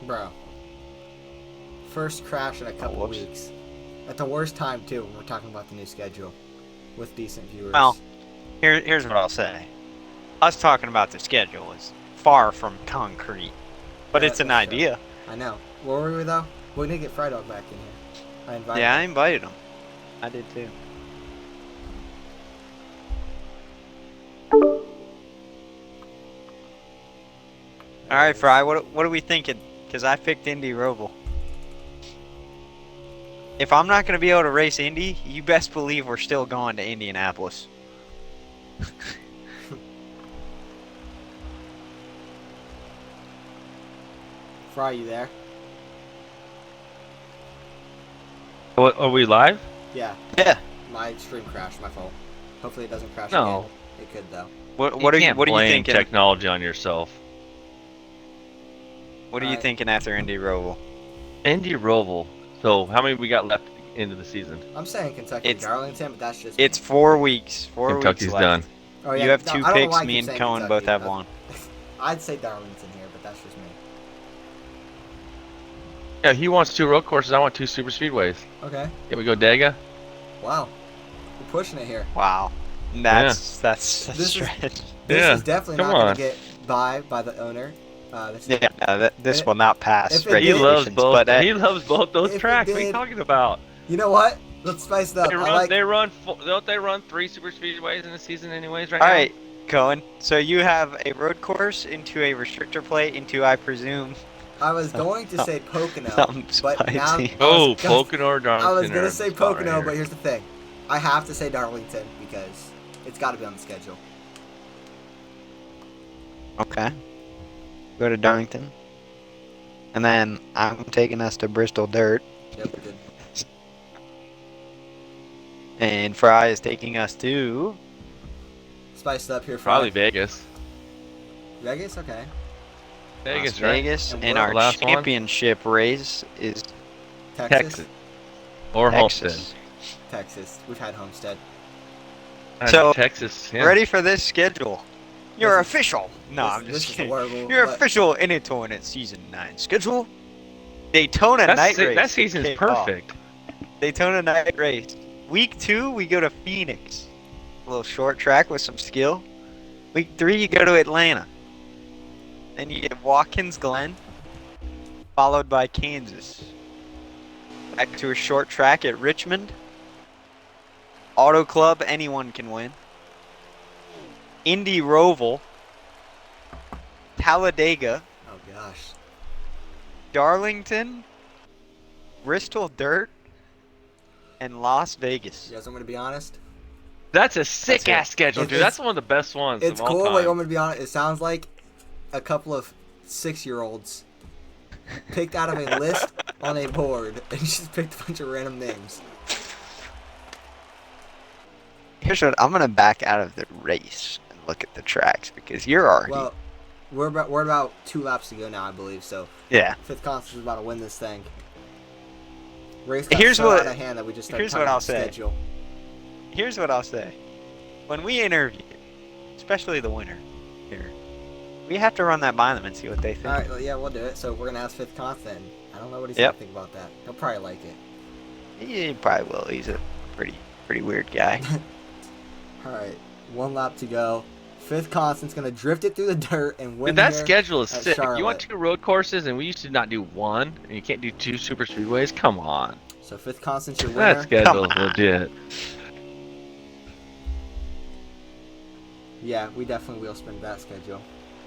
Bro. First crash in a couple whoops. weeks. At the worst time, too, when we're talking about the new schedule. With decent Well, viewers. here's what I'll say. Us talking about the schedule is far from concrete, but it's an That's true. idea. I know. Where were we, though? We need to get Fry Dog back in here. I invited Yeah, I him. invited him. I did too. All right, Fry. What are we thinking? Because I picked Indy Roval. If I'm not going to be able to race Indy, you best believe we're still going to Indianapolis. Fry, you there? What, are we live? Yeah. Yeah. My stream crashed. My fault. Hopefully it doesn't crash No. again. It could, though. What are you blame thinking? technology on yourself. What are you thinking after Indy Roval? Indy Roval. So how many we got left into the season? I'm saying Kentucky It's- Darlington, but that's just It's me. 4 weeks. 4 Kentucky's weeks left. done. Oh, yeah. You have no, two I don't know picks. why I Me keep and saying Cohen Kentucky. both have one. I'd say Darlington here, but that's just me. Yeah, he wants 2 road courses. I want 2 super speedways. Okay. Here we go, Dega. Wow. We're pushing it here. Wow. That's a This is- stretch. This Yeah, is definitely come not going on. to get by the owner. This Yeah, no, this If- will not pass if it did- He loves regulations. both. But He loves both those if it tracks. What are you did- talking about? You know what? Let's spice it up. Don't they run 3 super speedways in the season anyways right all now? right, Cohen. So you have a road course into a restrictor plate into, I presume, I was going to say Pocono, something but now spicy. Oh, Pocono or I Darlington. was going are to say the spot Pocono, right but here. here's the thing. I have to say Darlington because it's got to be on the schedule. Okay. Go to Darlington. And then I'm taking us to Bristol Dirt. Yep, we did. And Fry is taking us to... Spice it up here for Probably Vegas. Vegas. Okay. Vegas, Las right? Vegas. And And where- our last one? championship race is Texas. Or Texas. Texas. We've had Homestead. Homestead. So, Texas. Yeah. Ready for this schedule? You're This is- official. No, I'm this just is kidding. horrible, You're but- official in it tournament season 9 schedule. Daytona night race. That season's kick off. perfect. Daytona night race. Week 2, we go to Phoenix. A little short track with some skill. Week 3, you go to Atlanta. Then you get Watkins Glen, followed by Kansas. Back to a short track at Richmond. Auto Club, anyone can win. Indy Roval. Talladega. Oh gosh. Darlington. Bristol Dirt. And Las Vegas. You guys want me to be honest? That's a sick it. ass schedule, dude. That's one of the best ones It's of all cool, time. but you want me to be honest? It sounds like a couple of 6-year-olds picked out of a list on a board and just picked a bunch of random names. Here's what I'm gonna back out of the race and look at the tracks because you're already Well, we're about 2 laps to go now, I believe. So yeah. Fifth Constance is about to win this thing. Race got Here's so what- out of hand that we just started here's talking what I'll about say. schedule. Here's what I'll say. When we interview, especially the winner here, we have to run that by them and see what they think. All right, well, yeah, we'll do it. So we're gonna ask Fifth Constance. I don't know what he's Yep. gonna think about that. He'll probably like it. He probably will. He's a pretty weird guy. All right, 1 lap to go. Fifth Constance gonna drift it through the dirt and win. Dude, that here schedule is at sick. You want Charlotte. 2 road courses, and we used to not do 1, and you can't do 2 super speedways? Come on. So Fifth Constance, your winner. That schedule is Come on. legit. Yeah, we definitely will spin that schedule.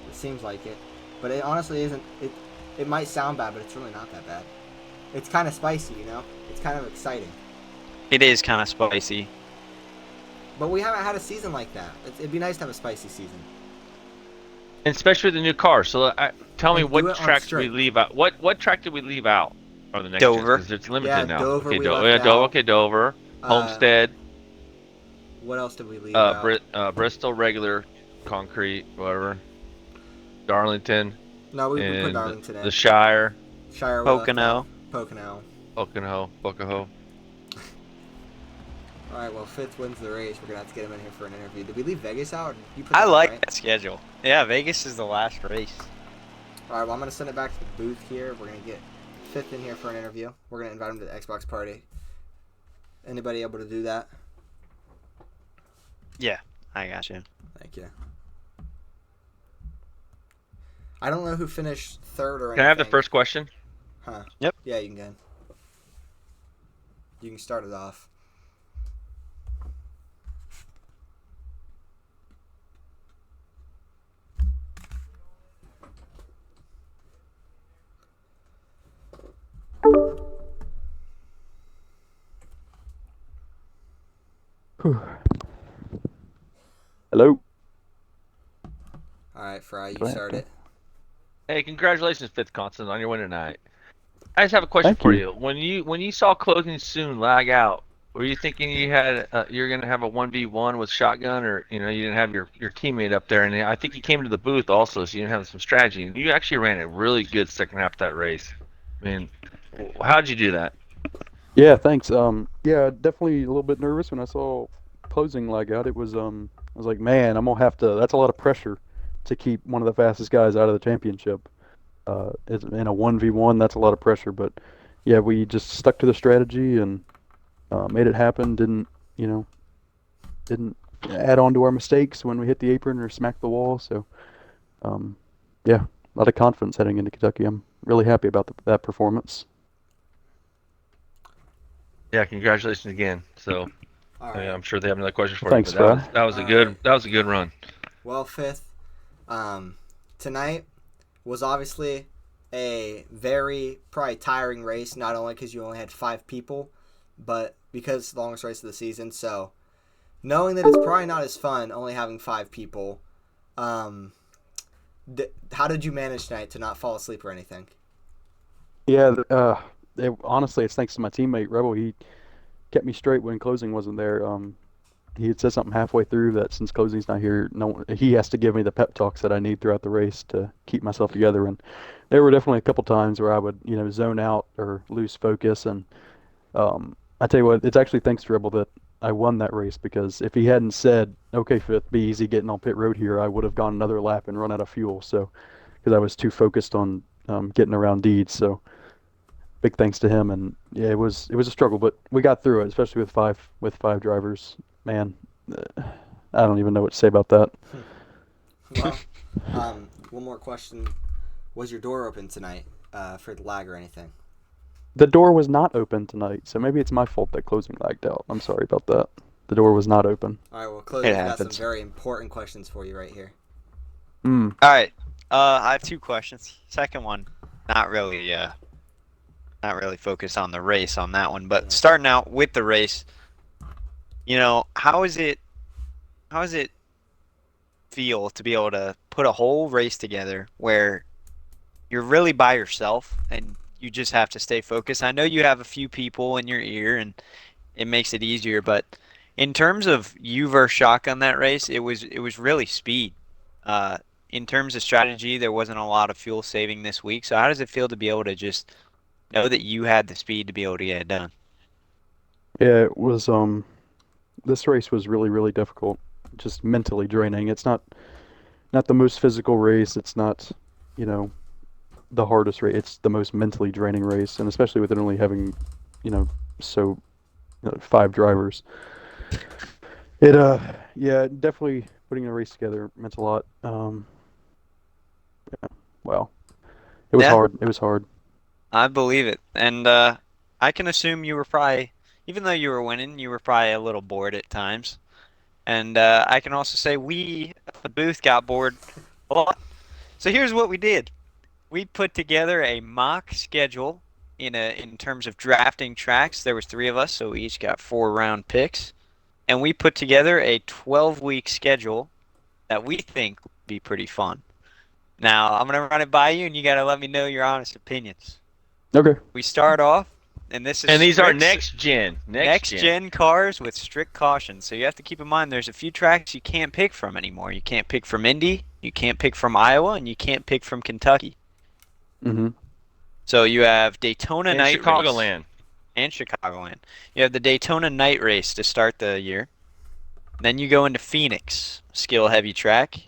It seems like it, but it honestly isn't. It might sound bad, but it's really not that bad. It's kind of spicy, you know. It's kind of exciting. It is kind of spicy. But we haven't had a season like that. It'd be nice to have a spicy season. And especially with the new car. So tell me And do what it on tracks did we straight. leave out? What track did we leave out for the next Dover. Because it's limited Yeah, now. Dover okay, we Dover. left Yeah, Dover. out. Okay, Dover. Uh, Homestead. What else did we leave out? Bristol regular concrete, whatever. Darlington. No, we put and Darlington in. the Shire. Shire. we left Pocono. out. Pocono. Pocono. All right. Well, Fifth wins the race. We're gonna have to get him in here for an interview. Did we leave Vegas out? Or you put I that in, like right? that schedule. Yeah, Vegas is the last race. All right, well, I'm gonna send it back to the booth here. We're gonna get Fifth in here for an interview. We're gonna invite him to the Xbox party. Anybody able to do that? Yeah, I got you. Thank you. I don't know who finished third or anything. Can I have the first question? Huh? Yep. Yeah, you can. You can start it off. Hello. All right, Fry, you Go ahead, start go it. Hey, congratulations, Fifth Constant, on your win tonight. I just have a question Thank for you. you. When you saw closing soon lag out, were you thinking you're gonna have a 1v1 with shotgun, or you didn't have your teammate up there? And I think you came to the booth also, so you didn't have some strategy. You actually ran a really good second half of that race. I mean, how'd you do that? Yeah, thanks. Yeah, definitely a little bit nervous when I saw closing lag out. I was like, man, I'm gonna have to. That's a lot of pressure to keep one of the fastest guys out of the championship. In a 1v1, that's a lot of pressure. But yeah, we just stuck to the strategy and made it happen. Didn't add on to our mistakes when we hit the apron or smacked the wall. So, um, yeah, a lot of confidence heading into Kentucky. I'm really happy about that performance. Yeah, congratulations again. So All I mean, right. I'm sure they have another question Well, for you, thanks, but Fry. All right. that was a good run. Well, Fifth, tonight was obviously a very probably tiring race. Not only because you only had 5 people, but because it's the longest race of the season. So knowing that it's probably not as fun only having 5 people, um, how did you manage tonight to not fall asleep or anything? Yeah, honestly, it's thanks to my teammate Rebel. He kept me straight when closing wasn't there. He had said something halfway through that since closing's not here, no, he has to give me the pep talks that I need throughout the race to keep myself together. And there were definitely a couple times where I would, zone out or lose focus. And I tell you what, it's actually thanks to Rebel that I won that race because if he hadn't said, "Okay, Fifth, be easy getting on pit road here," I would have gone another lap and run out of fuel. So because I was too focused on getting around Deeds. So big thanks to him. And yeah, it was a struggle, but we got through it, especially with five drivers. Man, I don't even know what to say about that. Well, one more question: was your door open tonight for the lag or anything? The door was not open tonight, so maybe it's my fault that closing lagged out. I'm sorry about that. The door was not open. All right. Well, It closing's got some happens. very important questions for you right here. Hmm. All right. I have 2 questions. Second one, not really, not really focused on the race on that one, but Yeah. starting out with the race, how is it feel to be able to put a whole race together where you're really by yourself and you just have to stay focused? I know you have a few people in your ear and it makes it easier, but in terms of you versus shotgun that race, it was really speed. Uh, in terms of strategy, there wasn't a lot of fuel saving this week. So how does it feel to be able to just know that you had the speed to be able to get it done? Yeah, it was. This race was really, really difficult. Just mentally draining. It's not the most physical race. It's not, you know, the hardest race. It's the most mentally draining race, and especially with it only having, you know, so 5 drivers. It yeah, definitely putting the race together meant a lot. Wow, it was Yeah, hard. It was hard. I believe it. And I can assume you were probably, even though you were winning, you were probably a little bored at times. And I can also say we at the booth got bored a lot. So here's what we did. We put together a mock schedule in terms of drafting tracks. There was 3 of us, so we each got 4 round picks. And we put together a 12-week schedule that we think would be pretty fun. Now, I'm going to run it by you, and you got to let me know your honest opinions. Okay. We start off, and this is And these are strict next next gen. gen cars with strict caution. So you have to keep in mind there's a few tracks you can't pick from anymore. You can't pick from Indy, you can't pick from Iowa, and you can't pick from Kentucky. Mm-hmm. So you have Daytona In Night Race Chicagoland. and Chicagoland. You have the Daytona Night Race to start the year. Then you go into Phoenix, skill heavy track.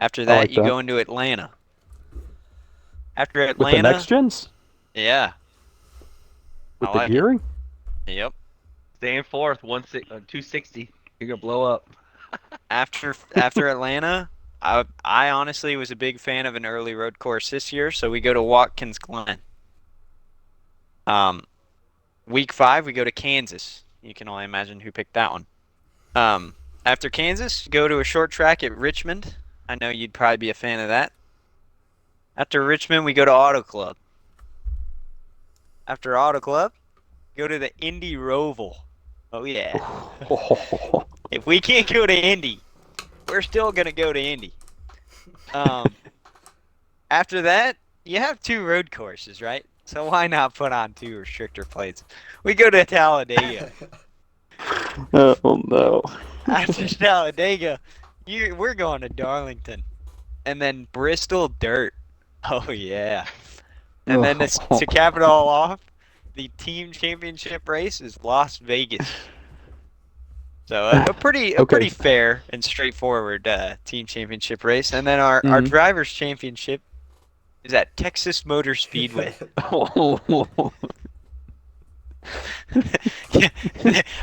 After I that, like you that. go into Atlanta. After With the next Atlanta, gens? yeah, With I the like it. gearing? Yep. Staying fourth, 260. You're gonna blow up. After Atlanta, I honestly was a big fan of an early road course this year, so we go to Watkins Glen. Um, week 5 we go to Kansas. You can only imagine who picked that one. Um, after Kansas, go to a short track at Richmond. I know you'd probably be a fan of that. After Richmond, we go to Auto Club. After Auto Club, go to the Indy Roval. Oh yeah. If we can't go to Indy, we're still gonna go to Indy. Um, after that, you have 2 road courses, right? So why not put on 2 restrictor plates? We go to Talladega. Oh no. After Talladega, we're going to Darlington, and then Bristol Dirt. Oh yeah. And then to cap it all off, the team championship race is Las Vegas. So a Okay. pretty fair and straightforward team championship race. And then our Mhm. drivers championship is at Texas Motor Speedway.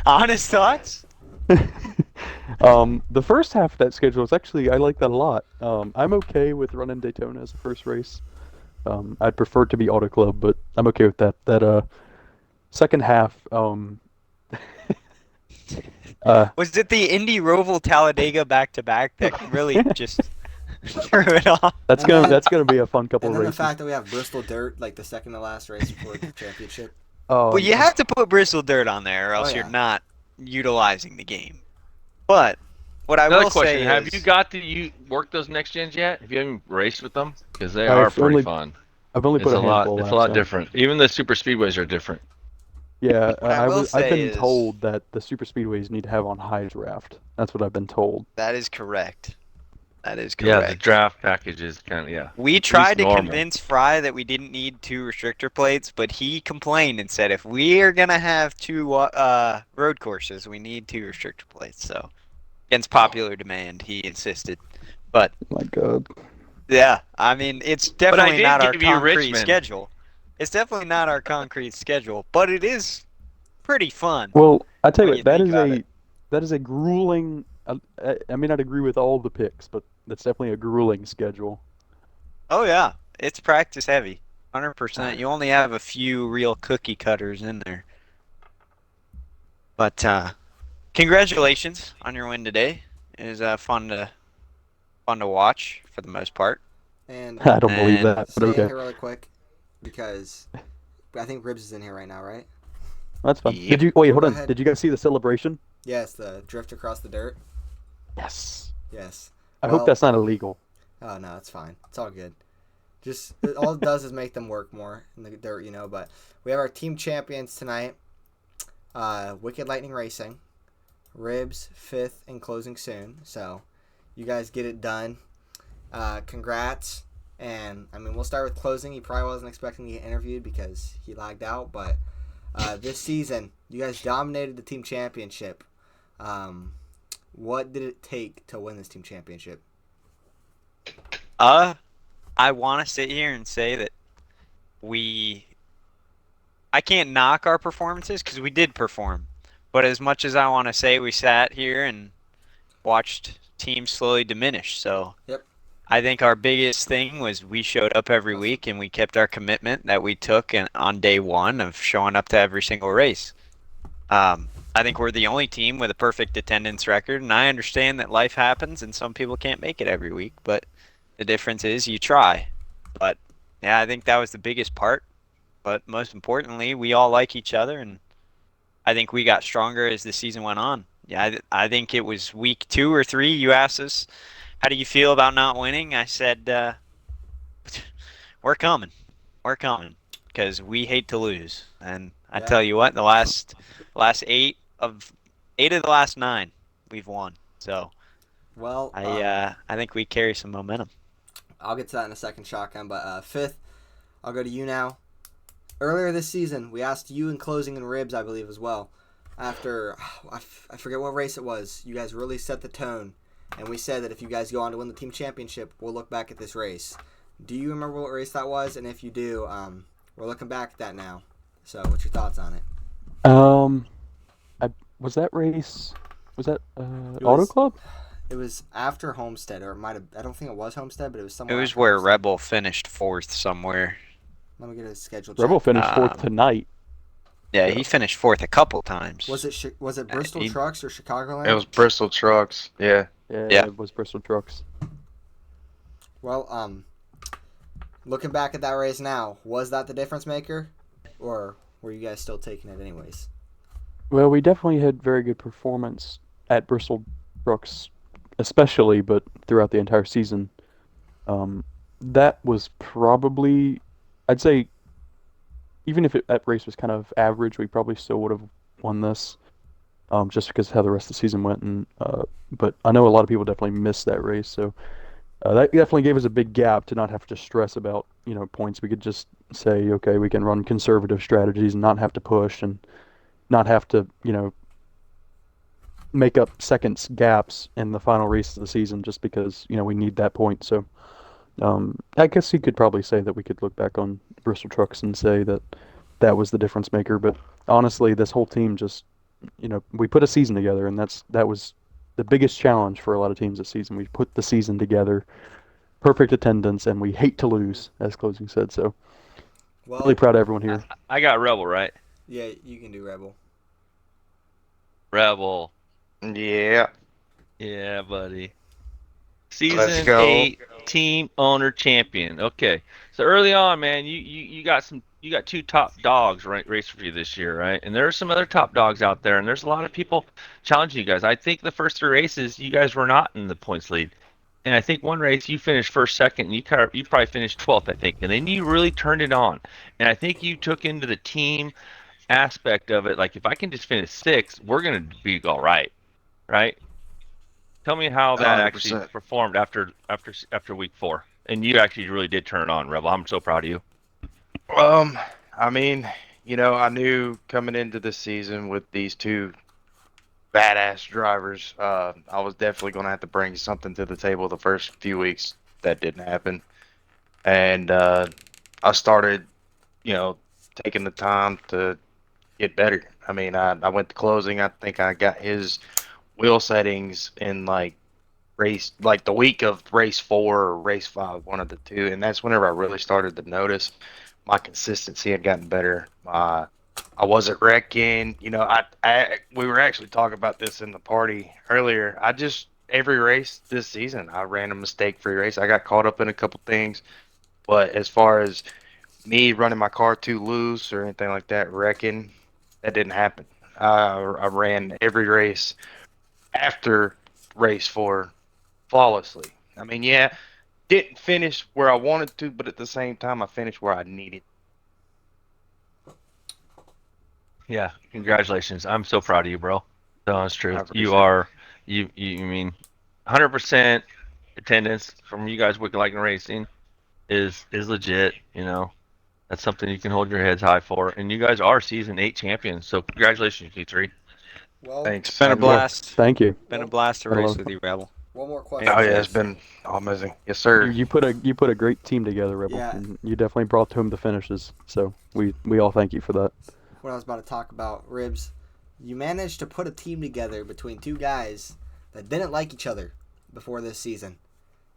Honest thoughts? The first half of that schedule is actually I like that a lot. I'm okay with running Daytona as the first race. I'd prefer it to be Auto Club, but I'm okay with that. That second half, uh, Was it the Indy Roval Talladega back to back that really just threw it off? that's And gonna then that's gonna be a fun couple and of then the races. fact that we have Bristol Dirt like the second to last race before the championship. Well, Um, you have to put Bristol Dirt on there, or Oh else you're yeah. not utilizing the game. But what I Another will question: say have you is got to you work those next gens yet? Have you even raced with them? Because they are I've pretty only fun. I've only put It's a a lot. handful of It's a laps lot in. different. Even the super speedways are different. Yeah, what I will I've say been is told that the super speedways need to have on high draft. That's what I've been told. that is correct. That is Yeah, the correct. draft package is kind of We at least tried to normal. convince Fry that we didn't need 2 restrictor plates, but he complained and said if we are gonna have 2 road courses, we need 2 restrictor plates. So against popular demand, he insisted. But My God. yeah, I mean it's But I definitely did not our give you concrete Richmond. schedule. It's definitely not our concrete schedule, but it is pretty fun Well, I tell you when what, you think about it. that is a grueling. I may not agree with all the picks, but that's definitely a grueling schedule. Oh yeah, it's practice heavy. 100%. You only have a few real cookie cutters in there. But congratulations on your win today. It was fun to watch for the most part. And I don't believe And that, but stay in okay, here really quick because I think Ribs is in here right now, right? that's fun. yep. Did you wait? We'll Hold go on. ahead. Did you guys see the celebration? Yes, the drift across the dirt. Yes. Yes. I hope Well, that's not illegal. oh no, it's fine. It's all good. Just all it does is make them work more in the dirt, you know. But we have our team champions tonight. Wicked Lightning Racing, Ribs 5th and closing soon. So you guys get it done. Congrats. And I mean, we'll start with closing. He probably wasn't expecting to get interviewed because he lagged out. But this season, you guys dominated the team championship. What did it take to win this team championship? I want to sit here and say that we I can't knock our performances because we did perform. But as much as I want to say we sat here and watched teams slowly diminish. So Yep. I think our biggest thing was we showed up every week and we kept our commitment that we took on day one of showing up to every single race. I think we're the only team with a perfect attendance record, and I understand that life happens and some people can't make it every week, but the difference is you try. But yeah, I think that was the biggest part. But most importantly, we all like each other, and I think we got stronger as the season went on. Yeah, I think it was week 2 or 3. You asked us, how do you feel about not winning? I said, we're coming. We're coming because we hate to lose. And I Yeah. tell you what, the last eight of the last 9, we've won. So Well, I think we carry some momentum. I'll get to that in a second, Shotgun. But 5th, I'll go to you now. Earlier this season, we asked you in closing and Ribs, I believe, as well. After, I forget what race it was, you guys really set the tone. And we said that if you guys go on to win the team championship, we'll look back at this race. Do you remember what race that was? And if you do, we're looking back at that now. So, what's your thoughts on it? Um, I was that race. Was that It Auto was Club? it was after Homestead, or it might have. I don't think it was Homestead, but it was It somewhere was after where Homestead. Rebel finished 4th somewhere. Let me get a schedule Rebel check. finished fourth Um, tonight. yeah, So he finished 4th a couple times. Was it Bristol He, Trucks or It Chicagoland? was Bristol Trucks. Yeah. yeah, yeah. it was Bristol Trucks. Well, looking back at that race now, was that the difference maker, or were you guys still taking it anyways? Well, we definitely had very good performance at Bristol Trucks, especially, but throughout the entire season. Um, that was probably, I'd say, even if that race was kind of average, we probably still would have won this, just because of how the rest of the season went. But I know a lot of people definitely missed that race, so that definitely gave us a big gap to not have to stress about, points. We could just say, okay, we can run conservative strategies and not have to push and not have to, make up seconds gaps in the final race of the season just because, we need that point. So I guess you could probably say that we could look back on Bristol Trucks and say that that was the difference maker. But honestly, this whole team just, we put a season together, and that was the biggest challenge for a lot of teams this season. We put the season together, perfect attendance, and we hate to lose, as closing said. So really Well, proud of everyone here. I got Rebel right. yeah, you can do Rebel. Rebel. Yeah. Yeah, buddy. Let's Season go. 8 team owner champion. Okay. So early on, man, you got two top dogs right racing for you this year, right? And there are some other top dogs out there, and there's a lot of people challenging you guys. I think the first 3 races you guys were not in the points lead. And I think one race you finished first, second, and you probably finished 12th, I think. And then you really turned it on. And I think you took into the team aspect of it, like if I can just finish 6th, we're gonna be all right, right? Tell me how that actually 100%. performed after week 4. And you actually really did turn it on, Rebel. I'm so proud of you. Um, I mean, I knew coming into the season with these two badass drivers, I was definitely going to have to bring something to the table the first few weeks. That didn't happen. And I started, you know, taking the time to get better. I mean, I went to closing. I think I got his wheel settings in like the week of race 4 or race 5, one of the two. And that's whenever I really started to notice my consistency had gotten better. I wasn't wrecking. We were actually talking about this in the party earlier. I just every race this season, I ran a mistake-free race. I got caught up in a couple things, but as far as me running my car too loose or anything like that, wrecking, that didn't happen. I ran every race after race 4 flawlessly. I mean, yeah, didn't finish where I wanted to, but at the same time, I finished where I needed. Yeah, congratulations. I'm so proud of you, bro. The honest I truth. You appreciate it. are you mean 100% attendance from you guys Wicked Like Racing is legit, That's something you can hold your heads high for. And you guys are season 8 champions. So congratulations, you 3. Well, It's Thanks. been a And Yeah, blast. thank you. Been a well, blast to Had a lot race of with fun. you, Rebel. one more oh question yeah, for it's you. been amazing. Yes, sir. You put a great team together, Rebel, Yeah, and you definitely brought home the finishes. So we all thank you for that. what I was about to talk about, Ribs. You managed to put a team together between two guys that didn't like each other before this season.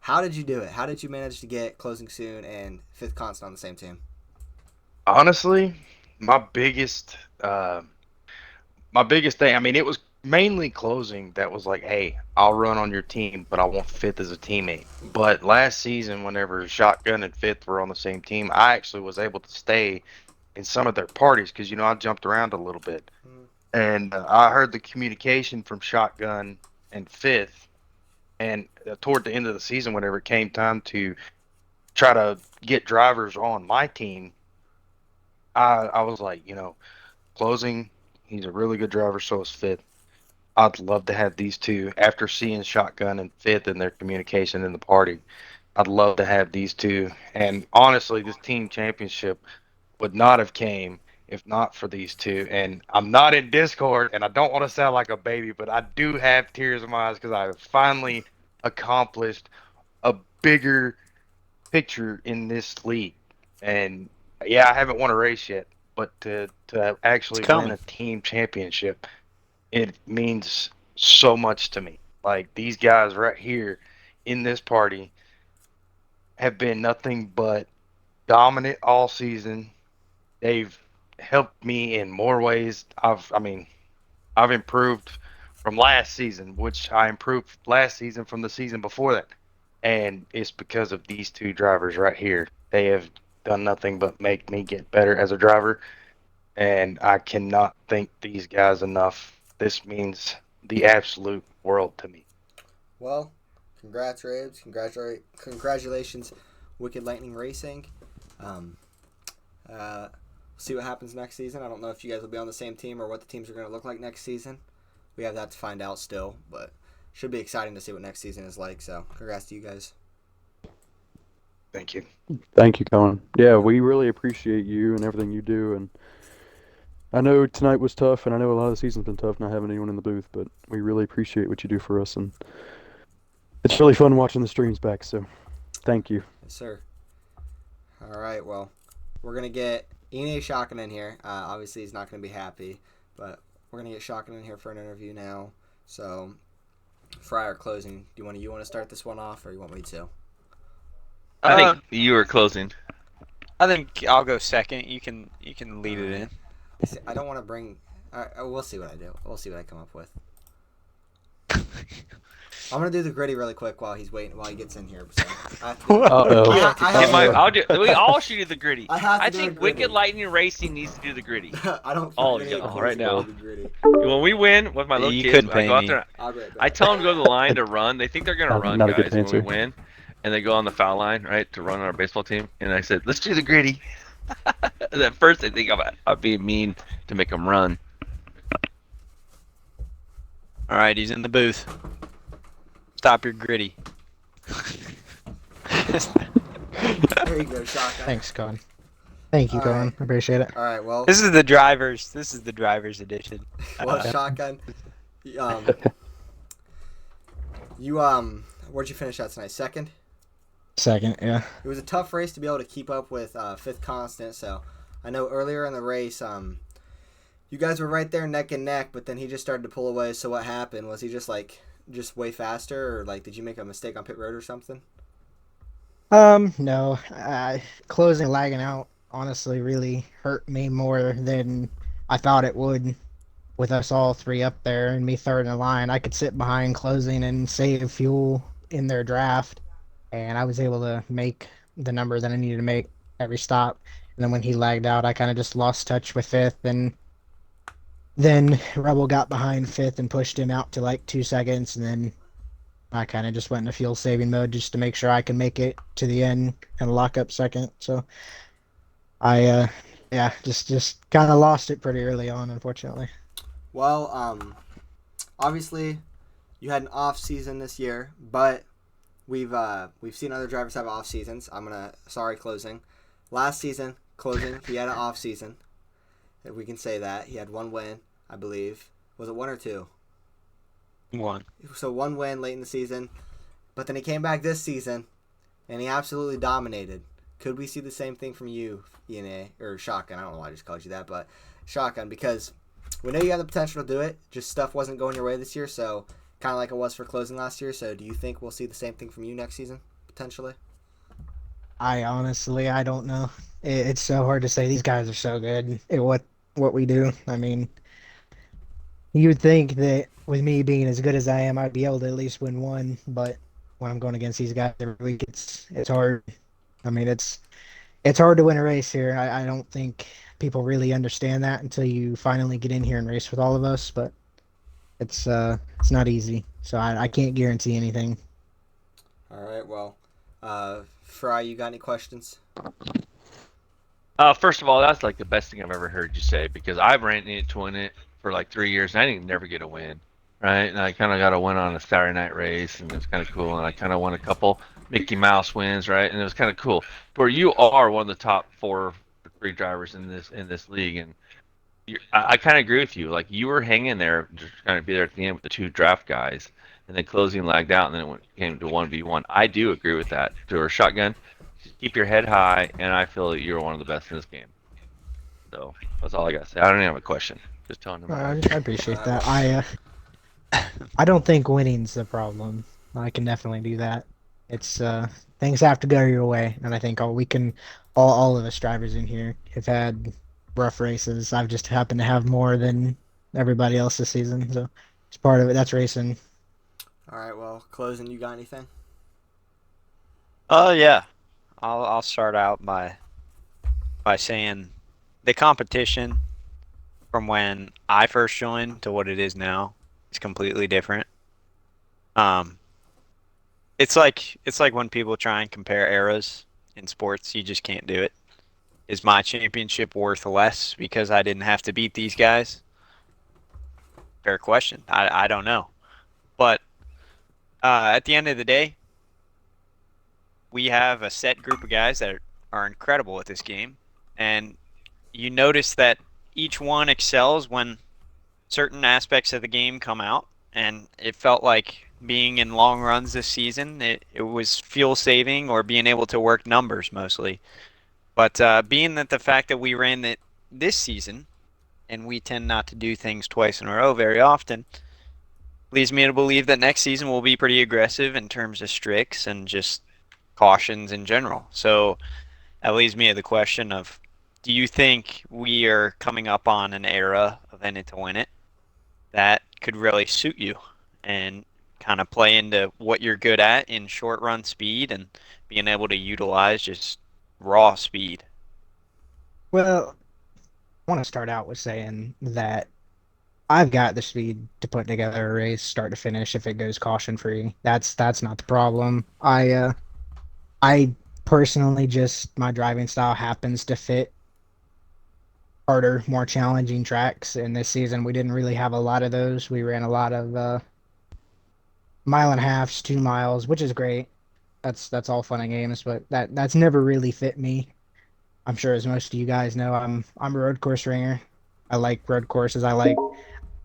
How did you do it? How did you manage to get Closing Soon and Fifth Constant on the same team? Honestly, my biggest uh my biggest thing, I mean, it was mainly closing that was like, hey, I'll run on your team, but I want Fifth as a teammate. But last season, whenever Shotgun and Fifth were on the same team, I actually was able to stay in some of their parties because I jumped around a little bit. Mm. And I heard the communication from Shotgun and Fifth, and toward the end of the season, whenever it came time to try to get drivers on my team, I was like, closing, he's a really good driver, so is Fifth. I'd love to have these two after seeing Shotgun and Fifth and their communication in the party. I'd love to have these two. And honestly, this team championship would not have came if not for these two. And I'm not in Discord, and I don't want to sound like a baby, but I do have tears in my eyes because I finally accomplished a bigger picture in this league. And yeah, I haven't won a race yet, but to actually win coming. a team championship, it means so much to me. Like these guys right here in this party have been nothing but dominant all season. They've helped me in more ways. I've improved from last season, which I improved last season from the season before that. And it's because of these two drivers right here. They have done nothing but make me get better as a driver. And I cannot thank these guys enough. This means the absolute world to me. Well, congrats, Rabes. Congratulations, Wicked Lightning Racing. Um, see what happens next season. I don't know if you guys will be on the same team or what the teams are going to look like next season. We have that to find out still, but should be exciting to see what next season is like. So, congrats to you guys. Thank you. Thank you, Cohen. Yeah, we really appreciate you and everything you do. And I know tonight was tough, and I know a lot of the season's been tough not having anyone in the booth, but we really appreciate what you do for us. And it's really fun watching the streams back, so thank you. Yes, sir. All right, well, we're going to get Ine Shotgun in here. Obviously, he's not going to be happy, but we're going to get Shotgun in here for an interview now. So, for our closing, you want to start this one off, or you want me to? I think you were closing. I think I'll go second. You can lead it in. I don't want to bring. We'll see what I do. We'll see what I come up with. I'm gonna do the gritty really quick while he's waiting, while he gets in here. So We all should do the gritty. I do think the gritty. Wicked Lightning Racing needs to do the gritty. I don't. All think y'all it right needs now. to do the gritty. When we win with my little You kids, couldn't I pay go out me. there. I'll be right back. I tell them to go to the line to run. They think they're gonna run, not a good guys, when we answer. win, and they go on the foul line, right, to run on our baseball team. And I said, let's do the gritty. And at first, they think I'm being mean to make them run. All right, he's in the booth. Stop your gritty. There you go, Shotgun. Thanks, Colin. Thank you, All Colin. right. I appreciate it. All right. Well, This is the drivers edition. Shotgun. Where'd you finish at tonight? Second. Second, yeah. It was a tough race to be able to keep up with fifth constant. So I know earlier in the race, you guys were right there neck and neck, but then he just started to pull away. So what happened? Was he just way faster, or did you make a mistake on pit road or something? No. Closing lagging out honestly really hurt me more than I thought it would. With us all three up there and me third in the line, I could sit behind closing and save fuel in their draft, and I was able to make the number that I needed to make every stop. And then when he lagged out, I kind of just lost touch with fifth, and then Rebel got behind fifth and pushed him out to like 2 seconds, and then I kind of just went into fuel saving mode just to make sure I can make it to the end and lock up second. So I just kind of lost it pretty early on, unfortunately. Well, obviously, you had an off season this year, but we've seen other drivers have off seasons. Closing. Last season, closing, he had an off season. If we can say that, he had one win, I believe. Was it one or two? One. So one win late in the season, but then he came back this season, and he absolutely dominated. Could we see the same thing from you, Ian, or Shotgun? I don't know why I just called you that, but Shotgun, because we know you have the potential to do it. Just stuff wasn't going your way this year, so kind of like it was for closing last year. So do you think we'll see the same thing from you next season, potentially? I don't know. It's so hard to say. These guys are so good at what we do. I mean, you'd think that with me being as good as I am, I'd be able to at least win one. But when I'm going against these guys every week, it's hard. I mean, it's hard to win a race here. I don't think people really understand that until you finally get in here and race with all of us. But it's not easy. So I can't guarantee anything. All right. Well, Fry, you got any questions? First of all, that's like the best thing I've ever heard you say, because I've ran into it for like 3 years and I didn't never get a win, right? And I kind of got a win on a Saturday night race, and it was kind of cool. And I kind of won a couple Mickey Mouse wins, right? And it was kind of cool. But you are one of the top 4 or 3 drivers in this league, and I kind of agree with you. Like, you were hanging there, just kind of be there at the end with the 2 draft guys, and then closing lagged out, and then it came to 1v1. I do agree with that. To a Shotgun, Just keep your head high, and I feel that you're one of the best in this game. So that's all I got to say. I don't even have a question. Just telling them. I appreciate that. well, I don't think winning's the problem. I can definitely do that. It's things have to go your way, and I think all of us drivers in here have had rough races. I've just happened to have more than everybody else this season, so it's part of it. That's racing. all right. Well, closing. You got anything? Oh yeah, I'll start out by saying the competition from when I first joined to what it is now is completely different. Um, it's like when people try and compare eras in sports, you just can't do it. Is my championship worth less because I didn't have to beat these guys? Fair question. I don't know. But at the end of the day, we have a set group of guys that are incredible at this game. And you notice that each one excels when certain aspects of the game come out. And it felt like being in long runs this season, it was fuel saving or being able to work numbers mostly. But being that the fact that we ran it this season, and we tend not to do things twice in a row very often, leads me to believe that next season will be pretty aggressive in terms of stricts and just cautions in general. So that leads me to the question of, do you think we are coming up on an era of in it to win it that could really suit you and kind of play into what you're good at in short run speed and being able to utilize just raw speed? Well, I want to start out with saying that I've got the speed to put together a race start to finish if it goes caution free. That's not the problem. I personally just my driving style happens to fit harder, more challenging tracks. And this season we didn't really have a lot of those. We ran a lot of mile and a halfs, 2 miles, which is great. That's all fun and games, but that's never really fit me. I'm sure as most of you guys know, I'm a road course ringer. I like road courses. I like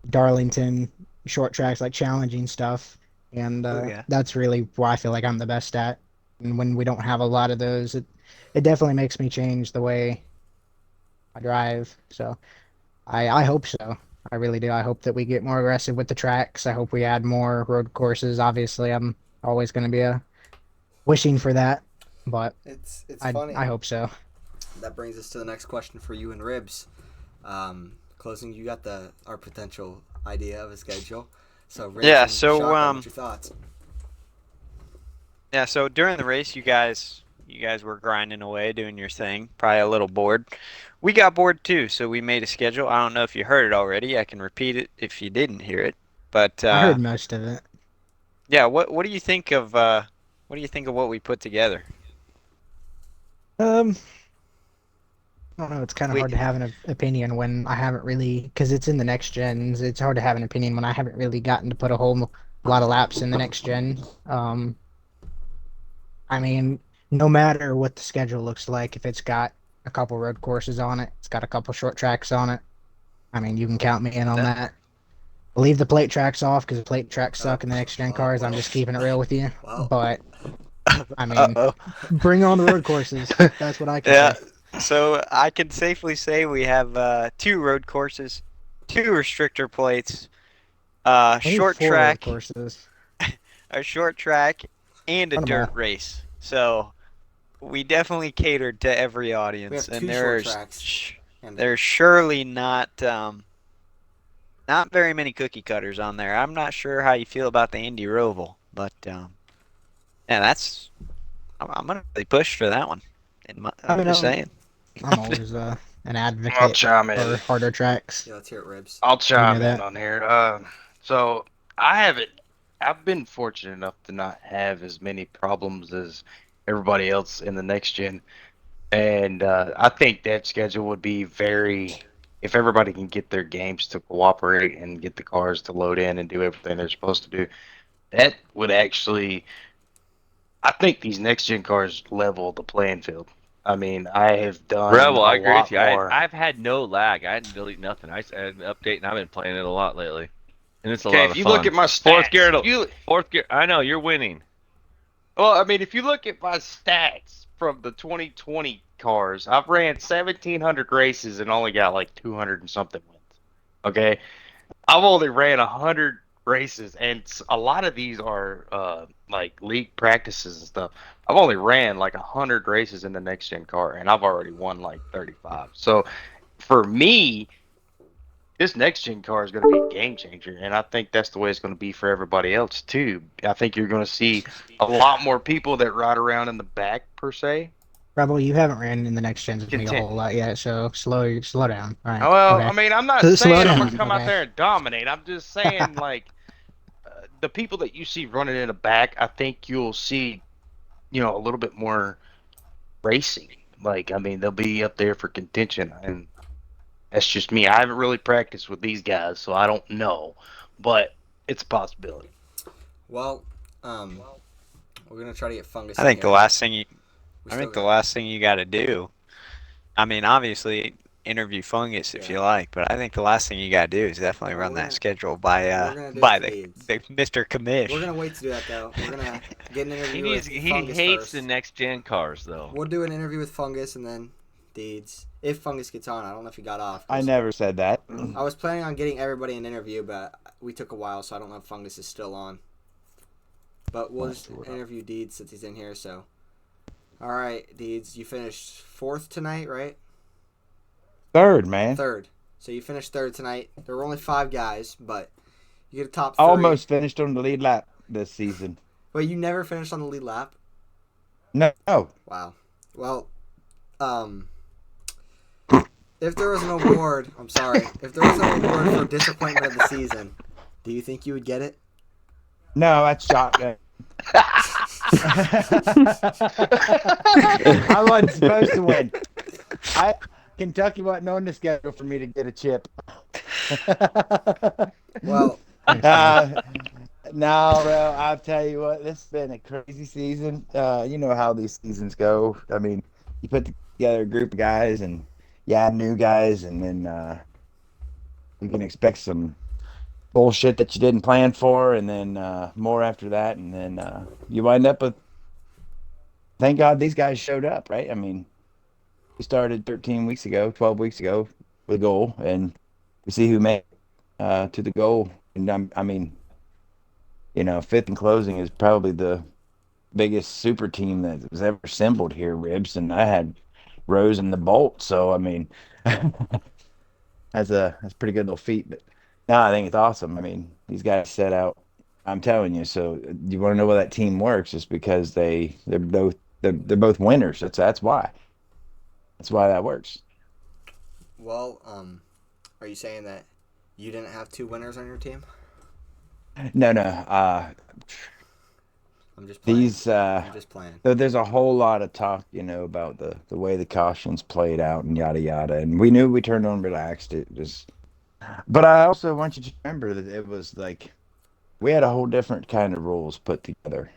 Darlington short tracks, like challenging stuff, and Oh yeah. that's really why I feel like I'm the best at. And when we don't have a lot of those, it definitely makes me change the way I drive. So I hope so. I really do. I hope that we get more aggressive with the tracks. I hope we add more road courses. Obviously, I'm always going to be wishing for that, but It's I funny. hope so. That brings us to the next question for you and Ribs. Closing. You got the our potential idea of a schedule. So Ribs Yeah, and so Shotgun, what's your thoughts? yeah, so during the race you guys were grinding away doing your thing, probably a little bored. We got bored too, so we made a schedule. I don't know if you heard it already. I can repeat it if you didn't hear it. But I heard most of it. yeah, what do you think of what we put together? Um, I don't know. It's kind of We hard to have an opinion when I haven't really, because it's in the next gens. It's hard to have an opinion when I haven't really gotten to put a whole lot of laps in the next gen. I mean, no matter what the schedule looks like, if it's got a couple road courses on it, it's got a couple short tracks on it. I mean, you can count me in on that, that. Leave the plate tracks off because the plate tracks Oh, suck in the next gen oh cars. I'm well. just keeping it real with you. Well, But I mean, uh-oh. bring on the road courses. That's what I can Yeah, say. so I can safely say we have two road courses, two restrictor plates, Maybe short 4 road track, courses. a short track, and a Run them dirt all. race. So we definitely catered to every we audience, have and two short tracks, and there's surely not very many cookie cutters on there. I'm not sure how you feel about the Indy Roval, but yeah, I'm gonna really push for that one. I I'm mean, just saying. I'm always an I'll advocate chime for in. harder tracks. yeah, let's hear it, Ribs. I'll You know chime in that. on here. So I haven't. I've been fortunate enough to not have as many problems as everybody else in the next gen, and I think that schedule would be very. If everybody can get their games to cooperate and get the cars to load in and do everything they're supposed to do, that would actually. I think these next gen cars level the playing field. I mean, I have done Rebel, a I agree with lot you. more. I've had no lag. I hadn't deleted nothing. I just added an update, and I've been playing it a lot lately, and it's a Okay, lot if of you look fun. at my Fourth stats, gear, if you fourth gear. I know you're winning. well, I mean, if you look at my stats from the 2020 cars. I've ran 1,700 races and only got like 200 and something wins. Okay, I've only ran 100 races, and a lot of these are like league practices and stuff. I've only ran like 100 races in the next gen car, and I've already won like 35. So for me, this next gen car is going to be a game changer, and I think that's the way it's going to be for everybody else too. I think you're going to see a lot more people that ride around in the back per se. Rebel, you haven't ran in the next gens with me a Content. whole lot yet, so slow down. All right, Well, I okay. mean, I'm not Slow saying I'm going to down. come out Okay. there and dominate. I'm just saying like the people that you see running in the back, I think you'll see, a little bit more racing. Like, I mean, they'll be up there for contention, and that's just me. I haven't really practiced with these guys, so I don't know, but it's a possibility. Well, we're gonna try to get Fungus I in think the here, but last thing you, we I still think the got. last thing you got to do. I mean, obviously, interview Fungus if Yeah. you like, but I think the last thing you got to do is definitely No, run we're that gonna schedule by we're gonna do it by with the Deeds. the Mr. We're Commish. gonna wait to do that though. We're gonna get an He interview needs. with He Fungus hates the first. next gen cars, though. We'll do an interview with Fungus and then Deeds. If Fungus gets on, I don't know if he got off. I never said that. I was planning on getting everybody an interview, but we took a while, so I don't know if Fungus is still on. But we'll just interview Deeds since he's in here. So, all right, Deeds, you finished 4th tonight, right? Third, man. 3rd. So you finished 3rd tonight. There were only 5 guys, but you get a top 3. Almost finished on the lead lap this season. Wait, you never finished on the lead lap? No. Wow. Well, if there was an award, I'm sorry, if there was an award for disappointment of the season, do you think you would get it? No, that's shotgun. I wasn't supposed to win. Kentucky wasn't on the schedule for me to get a chip. Well, No, bro, I'll tell you what, this has been a crazy season. You know how these seasons go. I mean, you put together a group of guys and new guys, and then you can expect some bullshit that you didn't plan for, and then more after that, and then you wind up with. Thank God these guys showed up, right? I mean, we started 13 weeks ago, 12 weeks ago with a goal, and we see who made to the goal. And I mean, fifth and closing is probably the biggest super team that was ever assembled here, Ribs, and I had Rose and the Bolt. So I mean, that's a pretty good little feat. But no, I think it's awesome. I mean, these guys set out. I'm telling you. So you want to know why that team works? It's because they're both winners. That's why. That's why that works. well, are you saying that you didn't have 2 winners on your team? No. I'm just playing. These I'm just playing. there's a whole lot of talk, about the way the cautions played out and yada yada, and we knew we turned on relaxed. It was, but I also want you to remember that it was like we had a whole different kind of rules put together.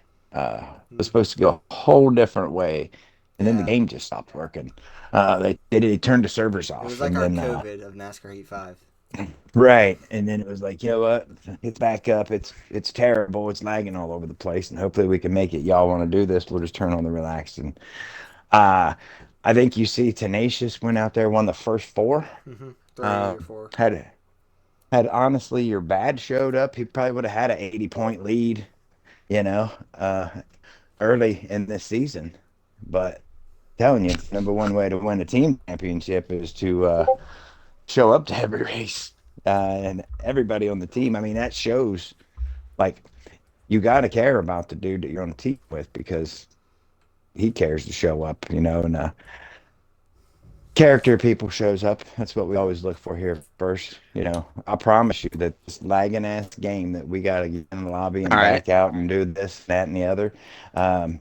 It was supposed to go a whole different way, and then the Yeah. game just stopped working. They turned the servers It was off, like and our then COVID of NASCAR Heat 5. right, and then it was like, you know what? It's back up. It's terrible. It's lagging all over the place, and hopefully we can make it. Y'all want to do this? We'll just turn on the relaxed. And uh, I think you see Tenacious went out there, won the first 4. 3 or 4. Had honestly your bad showed up, he probably would have had an 80-point lead, you know, uh, early in this season. But telling you, number one way to win a team championship is to show up to every race, and everybody on the team. I mean, that shows like you got to care about the dude that you're on the team with because he cares to show up, and character of people shows up. That's what we always look for here first. I promise you that this lagging ass game that we got to get in the lobby and All right. back out and do this, that, and the other. Um,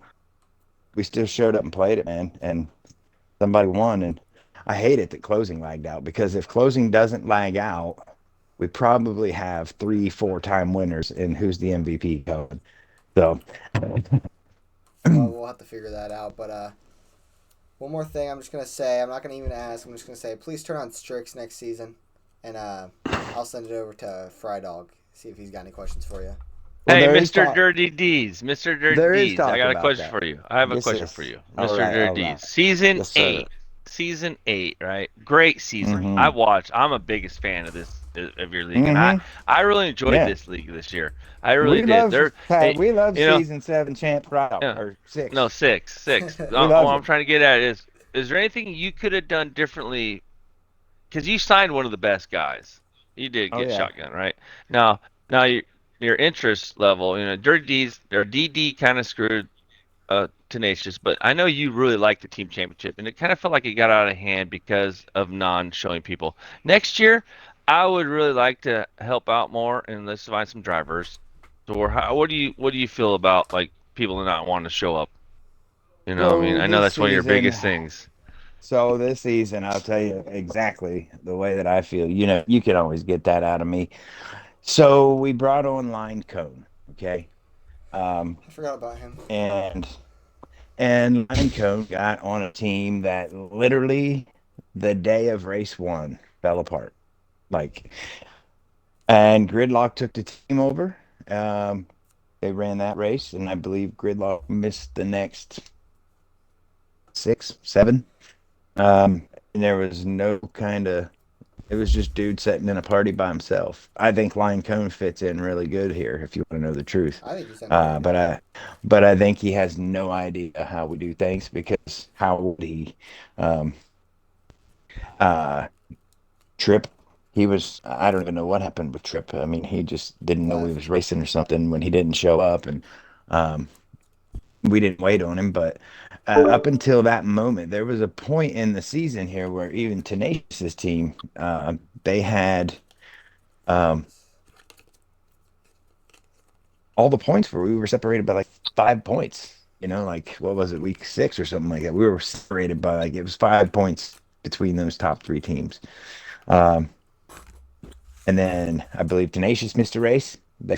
we still showed up and played it, man, and somebody won. And I hate it that closing lagged out because if closing doesn't lag out, we probably have 3-4 time winners in who's the MVP code. So, Well, we'll have to figure that out. But one more thing I'm just going to say. I'm not going to even ask. I'm just going to say, please turn on Strix next season. And I'll send it over to Fry Dog. See if he's got any questions for you. Well, Hey, there is Mr. talk. Dirty D's, Mr. Dirty There is D's, I talk got a about question that. for you. I have a Yes, question for yes. you, All Mr. right, Dirty all right. D's. Season Yes, sir. 8, season 8, right? Great season. I Mm-hmm. watched. I'm a biggest fan of this of your league, and Mm-hmm. I really enjoyed Yeah. this league this year. I really did. Hey, We love you know, season 7 champs right out yeah, or no, 6. six. We What loves I'm them. trying to get at is there anything you could have done differently? Because you signed one of the best guys. You did Oh get yeah. shotgun, right? Now, now your interest level, Dirty D's or DD kind of screwed Tenacious, but I know you really like the team championship, and it kind of felt like it got out of hand because of non-showing people. Next year, I would really like to help out more, and let's find some drivers. Or what do you feel about like people not wanting to show up? I mean, So I know this that's one of your season, biggest things. so this season, I'll tell you exactly the way that I feel. You can always get that out of me. So we brought on Line Cone, okay? Um, I forgot about him. and and Line Cone got on a team that literally the day of race 1 fell apart. Like, and Gridlock took the team over. Um, they ran that race, and I believe Gridlock missed the next 6, 7. And there was no kind of, it was just dude sitting in a party by himself. I think Lion Cone fits in really good here, if you want to know the truth. I think he's Uh, underrated. but I, but I think he has no idea how we do things because how would he, um, uh, Trip? He was, I don't even know what happened with Trip. I mean, he just didn't know he Left. was racing or something when he didn't show up, and um, we didn't wait on him. But up until that moment, there was a point in the season here where even Tenacious's team, they had um, all the points where we were separated by like 5 points. Like what was it, week 6 or something like that? We were separated by like it was 5 points between those top 3 teams. Um, and then I believe Tenacious missed a race. They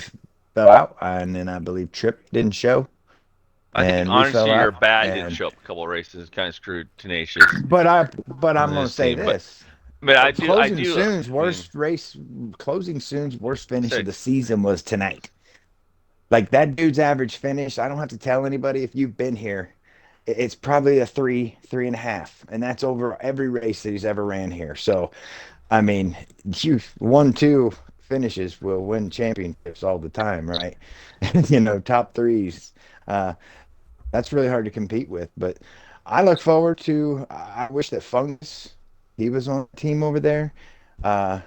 fell out, and then I believe Trip didn't show, I think and we fell honestly, your out. bag didn't And show up a couple of races, kind of screwed Tenacious but I'm and gonna his say team. But this. but I Closing do. soon's I mean, worst race, closing soon's worst finish of the 6. season was tonight. Like that dude's average finish, I don't have to tell anybody if you've been here. It's probably a 3.5, and that's over every race that he's ever ran here. So, I mean, you 1, 2 finishes will win championships all the time, right? Top threes. Uh, that's really hard to compete with. But I look forward to. I wish that Fungus he was on the team over there. Uh,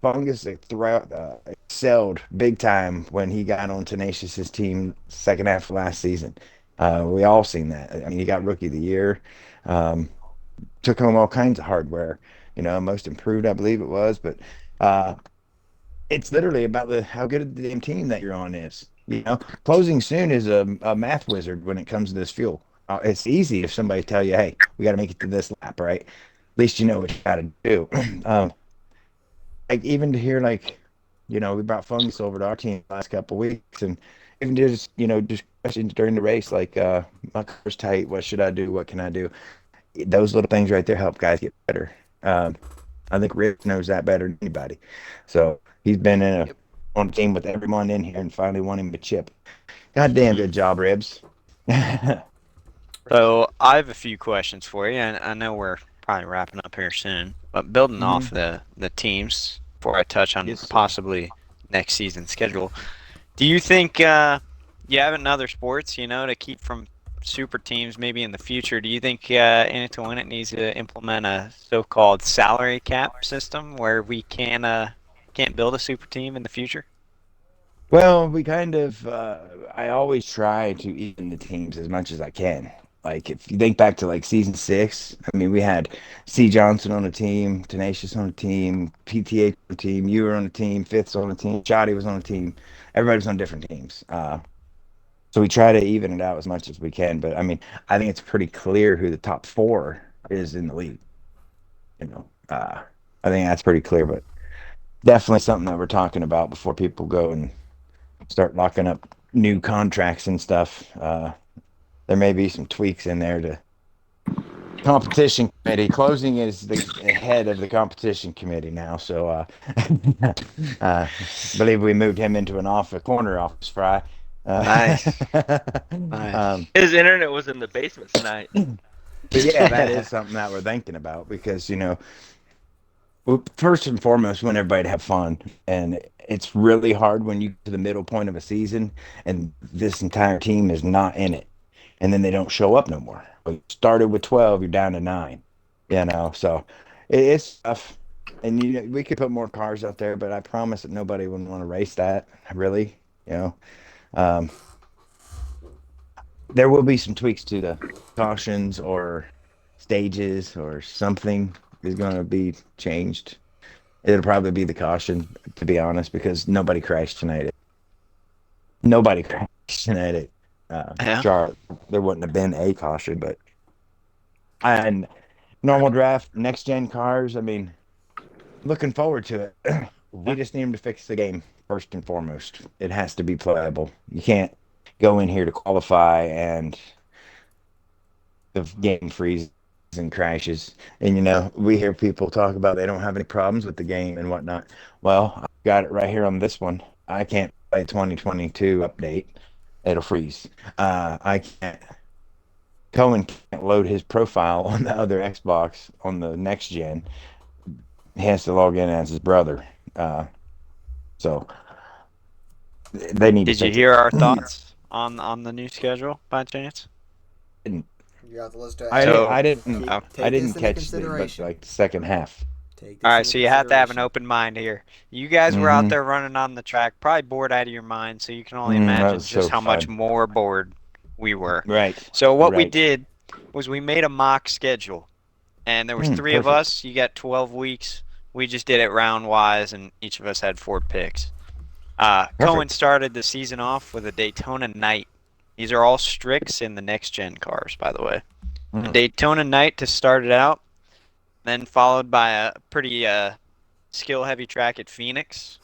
Fungus excelled big time when he got on Tenacious's team second half of last season. We all seen that. I mean, he got Rookie of the Year, um, took home all kinds of hardware. Most improved, I believe it was. But uh, it's literally about the how good the damn team that you're on is. Closing soon is a math wizard when it comes to this fuel. It's easy if somebody tell you, "Hey, we got to make it to this lap, right?" At least you know what you got to do. Like even to hear like we brought Fungus over to our team the last couple of weeks, and even just questions during the race like my car's tight, what should I do, what can I do? Those little things right there help guys get better. um I think Rick knows that better than anybody, so he's been Yep. on a team with everyone in here and finally won him a chip. God damn Hmm. good job, Ribs. So I have a few questions for you, and I know we're probably wrapping up here soon. But building Hmm. off the teams before I touch on Yes, sir. possibly next season schedule, do you think you have in other sports, to keep from super teams maybe in the future? Do you think in it to win it needs to implement a so-called salary cap system where we can't build a super team in the future? Well, we kind of, I always try to even the teams as much as I can. Like, if you think back to like season 6, I mean, we had C. Johnson on the team, Tenacious on the team, PTH on the team, you were on the team, Fifths on the team, Shoddy was on the team. Everybody was on different teams. So we try to even it out as much as we can. But I mean, I think it's pretty clear who the top 4 is in the league. You know, uh, I think that's pretty clear, but definitely something that we're talking about before people go and start locking up new contracts and stuff. There may be some tweaks in there to competition committee. Closing is the head of the competition committee now. So, I believe we moved him into an office, corner office, Fry. Nice. Nice. His internet was in the basement tonight. But yeah, that is something that we're thinking about because, well, first and foremost, we want everybody to have fun. And it's really hard when you get to the middle point of a season and this entire team is not in it. And then they don't show up no more. Well, you started with 12, you're down to 9, So it's tough. And we could put more cars out there, but I promise that nobody would want to race that, really. You know, um, there will be some tweaks to the cautions or stages or something is going to be changed. It'll probably be the caution, to be honest, because nobody crashed tonight. Nobody crashed tonight. Yeah. Sure, there wouldn't have been a caution, but and normal draft, next gen cars. I mean, looking forward to it. We just need them to fix the game first and foremost. It has to be playable. You can't go in here to qualify and the game freezes and crashes. And we hear people talk about they don't have any problems with the game and whatnot. Well, I've got it right here on this one. I can't play 2022 update. It'll freeze. I can't. Cohen can't load his profile on the other Xbox on the next gen. He has to log in as his brother. So they need to Did you fix hear our it. thoughts on the new schedule by chance? Didn't- You got the list. I didn't. I So, didn't. oh, I Take didn't this into catch but consideration. like the second half. Take this all right, into so you have to have an consideration. open mind here. You guys were out there running on the track, probably bored out of your mind, so you can only That imagine was so just how much fun. more bored we were. Right. So what we Right. did was we made a mock schedule, and there was 3 of Perfect. us. You got 12 weeks. We just did it round wise, and each of us had 4 picks. Cohen Perfect. started the season off with a Daytona Night. These are all Strix in the next gen cars, by the way. A Mm. Daytona Night to start it out, then followed by a pretty skill heavy track at Phoenix,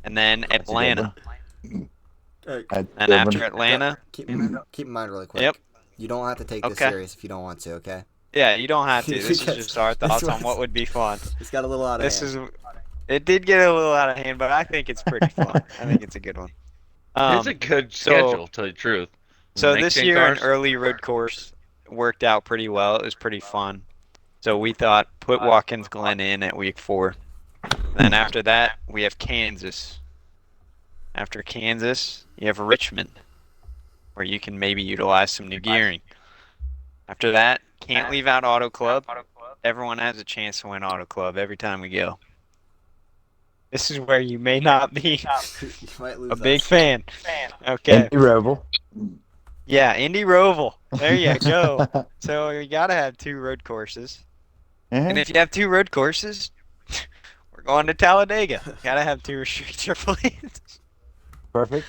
and then That's a good Atlanta. one. Hey, That's a And good after one. Atlanta, keep in mind really quick. yep, You don't have to take this okay. serious if you don't want to. Okay. Yeah, you don't have to. This is Because just our this thoughts on was- what would be fun. It's got a little out of This hand. it did get a little out of hand, but I think it's pretty fun. I think it's a good one. It's a good schedule, to tell you the truth. So Next this gen year an cars. early road course worked out pretty well. It was pretty fun. So we thought put Watkins Glen in at week 4. Then after that we have Kansas. After Kansas, you have Richmond, where you can maybe utilize some new gearing. After that, can't leave out Auto Club. Everyone has a chance to win Auto Club every time we go. This is where you may not be You might lose a big us. fan. Okay. Indy Roval. Yeah, Indy Roval. There you go. So you gotta have 2 road courses. And if you have 2 road courses, we're going to Talladega. Gotta have 2 restrictor plates. Perfect.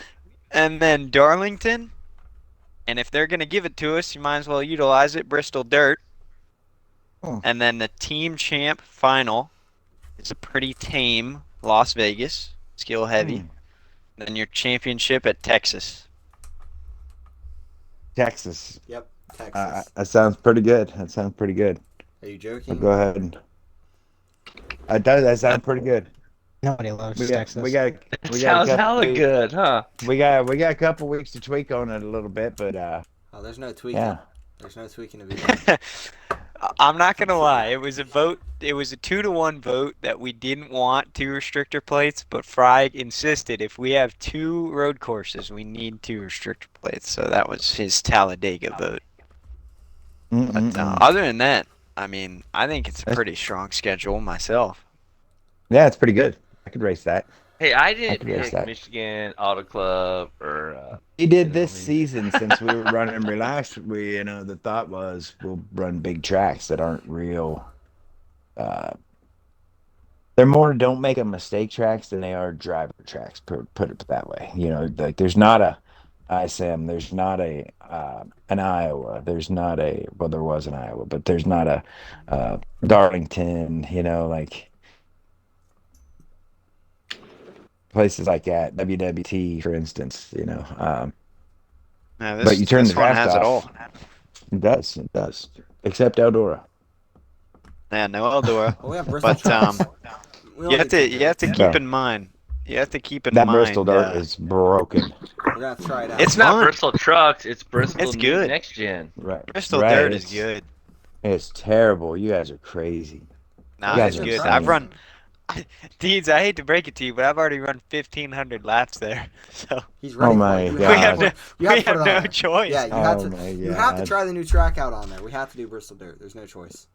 And then Darlington. And if they're gonna give it to us, you might as well utilize it. Bristol Dirt. Oh. And then the team champ final is a pretty tame Las Vegas, skill heavy. Then your championship at Texas. Texas. Yep. Texas. That sounds pretty good. That sounds pretty good. Are you joking? Go ahead. It does. That sounds pretty good. Nobody loves We got. Texas. We got. It We got sounds a couple hella weeks. good, huh? We got a couple weeks to tweak on it a little bit, but Oh, there's no tweaking. yeah. There's no tweaking to be done. I'm not gonna lie. It was a vote. It was a 2-1 vote that we didn't want 2 restrictor plates, but Fry insisted if we have 2 road courses, we need 2 restrictor plates. So that was his Talladega vote. But other than that, I mean, I think it's a pretty strong schedule myself. Yeah, it's pretty good. I could race that. Hey, I could didn't race pick that. Michigan Auto Club or. We did You know, this I mean- season since we were running relaxed. The thought was we'll run big tracks that aren't real. They're more don't make a mistake tracks than they are driver tracks. Put it that way. Like there's not a ISM. There's not a an Iowa. There's not a well, there was an Iowa, but there's not a Darlington. Like places like that. WWT, for instance. Yeah, But you turn the this one draft has it off. all. It does. It does. except Eldora. Yeah, no Eldora. Well, we have Bristol But trucks. We you don't have need two to dirts. keep No, in mind. You have to keep in that Bristol mind. dirt is broken. We're gonna try it out. It's It's not fun. Bristol trucks. It's Bristol It's good. next gen. Right, Bristol right. dirt is good. It's terrible. You guys are crazy. You Nah, Who's guys it's in are your good. I've trucks? insane. run. Deeds, I hate to break it to you, but I've already run 1,500 laps there. So He's Oh ready for it. my You we have have to God. no, put, you we have to put have it on no there. choice. Yeah, you have Oh to. my You have to God. try the new track out on there. We have to do Bristol dirt. There's no choice.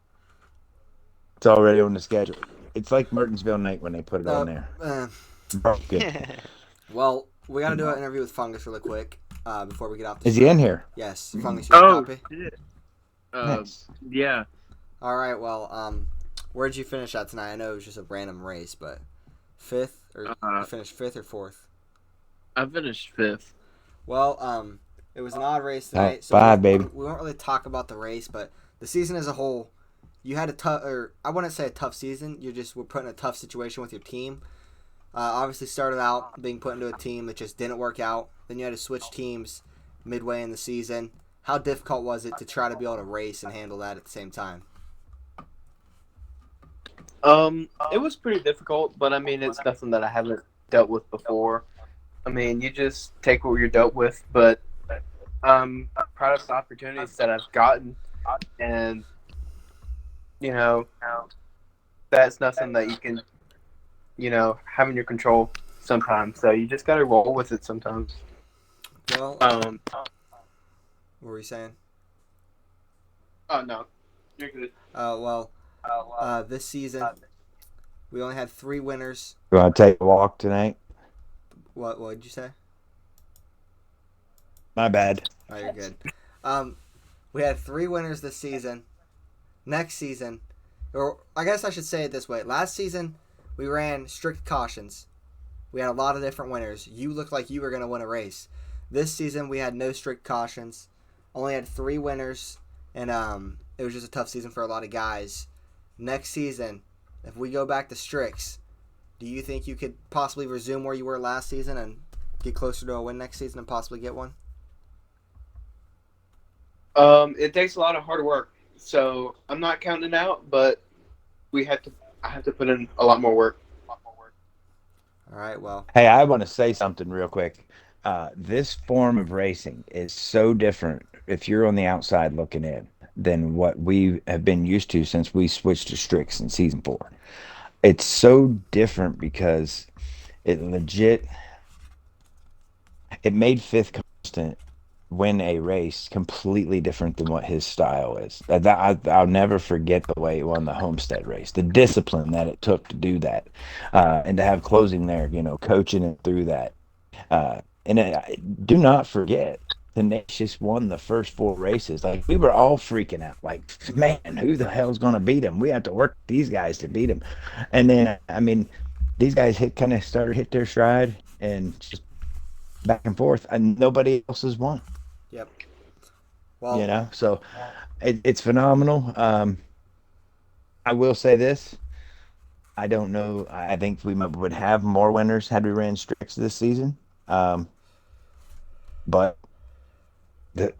It's already on the schedule. It's like Martinsville night when they put it on there. Uh, Broken. well, we gotta do an interview with Fungus really quick before we get off the Is he in show. here? Yes, Fungus, you have a Oh copy? shit. Nice. Yeah. All right. Well, where'd you finish at tonight? I know it was just a random race, but fifth or you finished fifth or fourth? I finished 5th. Well, it was an odd race High tonight, so five, baby. we won't really talk about the race, but the season as a whole, you had a tough, or I wouldn't say a tough season. You just were put in a tough situation with your team. Obviously, started out being put into a team that just didn't work out. Then you had to switch teams midway in the season. How difficult was it to try to be able to race and handle that at the same time? It was pretty difficult, but I mean, it's nothing that I haven't dealt with before. I mean, you just take what you're dealt with, but I'm proud of the opportunities that I've gotten, and you know, that's nothing that you can, have in your control sometimes. So you just gotta roll with it sometimes. Well, what were you saying? Oh no, you're good. This season we only had 3 winners. You want to take a walk tonight? What did you say? My bad. Oh, you're good. We had 3 winners this season. Next season, or I guess I should say it this way. Last season, we ran strict cautions. We had a lot of different winners. You looked like you were going to win a race. This season, we had no strict cautions. Only had 3 winners, and it was just a tough season for a lot of guys. Next season, if we go back to stricts, do you think you could possibly resume where you were last season and get closer to a win next season and possibly get one? It takes a lot of hard work, so I'm not counting it out, but I have to put in a lot more work. All right, well. Hey, I want to say something real quick. This form of racing is so different if you're on the outside looking in than what we have been used to since we switched to Strix in season 4. It's so different because it made Fifth Constant win a race completely different than what his style is. I'll never forget the way he won the Homestead race, the discipline that it took to do that, and to have closing there, coaching it through that. Do not forget, Tenacious won the first 4 races. Like, we were all freaking out. Like, man, who the hell's going to beat him? We have to work with these guys to beat him. And then, I mean, these guys hit their stride and just back and forth, and nobody else has won. Yep. Well, So it's phenomenal. I will say this. I don't know. I think we would have more winners had we ran Strix this season. But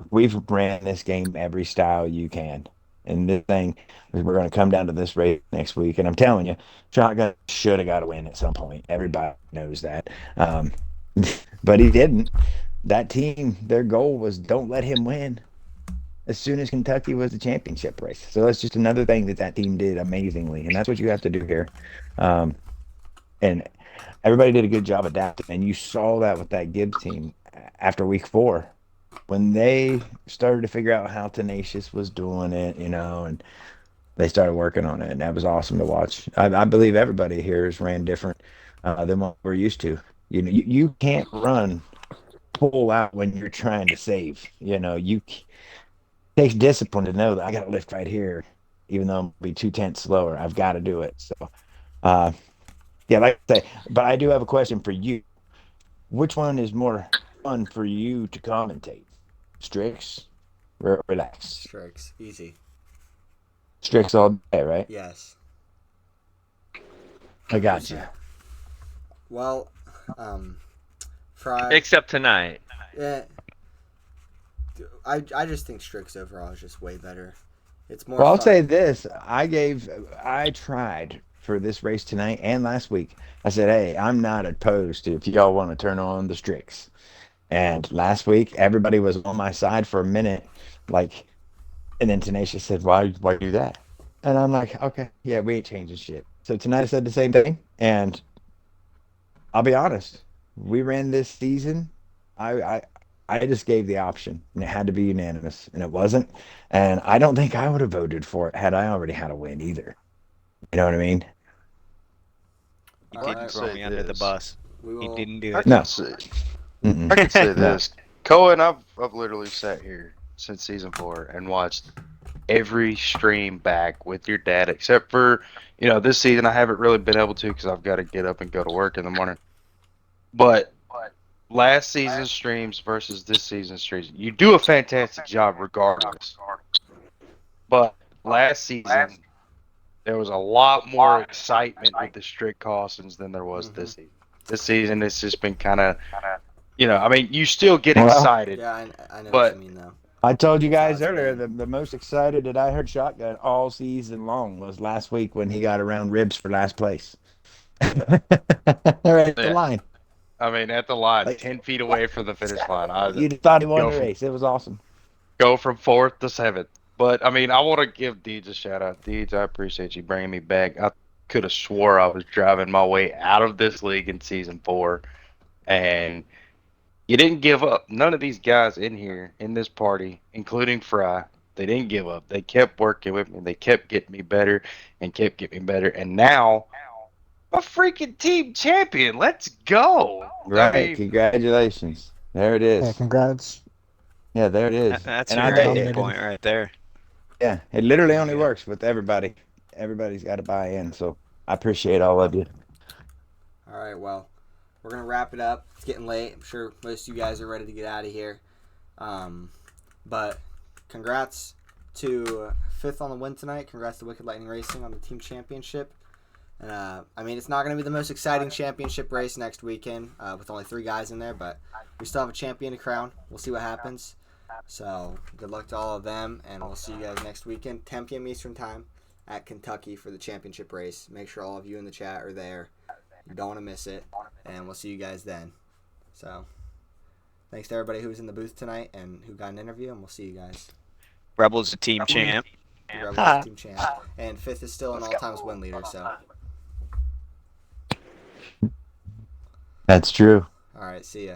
we've ran this game every style you can. And this thing, we're going to come down to this race next week. And I'm telling you, Shotgun should have got a win at some point. Everybody knows that. But he didn't. That team, their goal was don't let him win as soon as Kentucky was the championship race. So that's just another thing that team did amazingly. And that's what you have to do here. And everybody did a good job adapting. And you saw that with that Gibbs team after week 4. When they started to figure out how Tenacious was doing it, and they started working on it, and that was awesome to watch. I believe everybody here has ran different than what we're used to. You can't run full out when you're trying to save. It takes discipline to know that I got to lift right here, even though I'm be 2/10 slower. I've got to do it. So, yeah, like I say, but I do have a question for you. Which one is more fun for you to commentate? Strix, relax. Strix, easy. Strix all day, right? Yes. I got you. Well, Fry. Except tonight. Yeah. I just think Strix overall is just way better. It's more Well, I'll fun. say this: I tried for this race tonight and last week. I said, "Hey, I'm not opposed to if y'all want to turn on the Strix." And last week, everybody was on my side for a minute, like, and then Tenacious said, why do that?" And I'm like, "Okay, yeah, we ain't changing shit." So tonight I said the same thing, and I'll be honest, we ran this season. I I I just gave the option, and it had to be unanimous, and it wasn't. And I don't think I would have voted for it had I already had a win either. You know what I mean? He All Well, I didn't can right. throw say me under the this. bus. We He will. didn't do I it. can No. say Mm-mm. I can say No. this. Cohen, I've literally sat here since season 4 and watched every stream back with your dad, except for, this season I haven't really been able to because I've got to get up and go to work in the morning. But last season's streams versus this season's streams, you do a fantastic job regardless. But last season, there was a lot more excitement with the strict cautions than there was Mhm. this season. This season, it's just been kind of, I mean, you still get Well, excited, Yeah, I know what you but mean though. I told you That's how guys it's earlier been. the most excited that I heard Shotgun all season long was last week when he got around ribs for last place. Right at the yeah, line. I mean, at the line, Like, 10 feet away from the let's finish line, go. I You just thought he won go the from race. It was awesome. go from 4th to 7th. But I mean, I want to give Deej a shout out. Deej, I appreciate you bringing me back. I could have swore I was driving my way out of this league in season 4, and you didn't give up. None of these guys in here in this party, including Fry, they didn't give up. They kept working with me. They kept getting me better and kept getting me better. And now, a freaking team champion. Let's go. I Right. mean, Congratulations. There it Yeah, is. congrats. Yeah, there it is. That's And your I Got tell hanging you, nominated. point right there. yeah, it literally There only you go. works with everybody. Everybody's got to buy in. So I appreciate all of you. All right. Well, we're gonna wrap it up. It's getting late. I'm sure most of you guys are ready to get out of here. But congrats to Fifth on the win tonight. Congrats to Wicked Lightning Racing on the team championship. I mean, it's not going to be the most exciting championship race next weekend with only 3 guys in there, but we still have a champion to crown. We'll see what happens. So good luck to all of them, and we'll see you guys next weekend, 10 p.m. Eastern Time at Kentucky for the championship race. Make sure all of you in the chat are there. You don't want to miss it, and we'll see you guys then. So thanks to everybody who was in the booth tonight and who got an interview, and we'll see you guys. Rebel's the team champ. The Rebels is team champ, and Fifth is still an all-times win leader. So That's true. all right, see ya.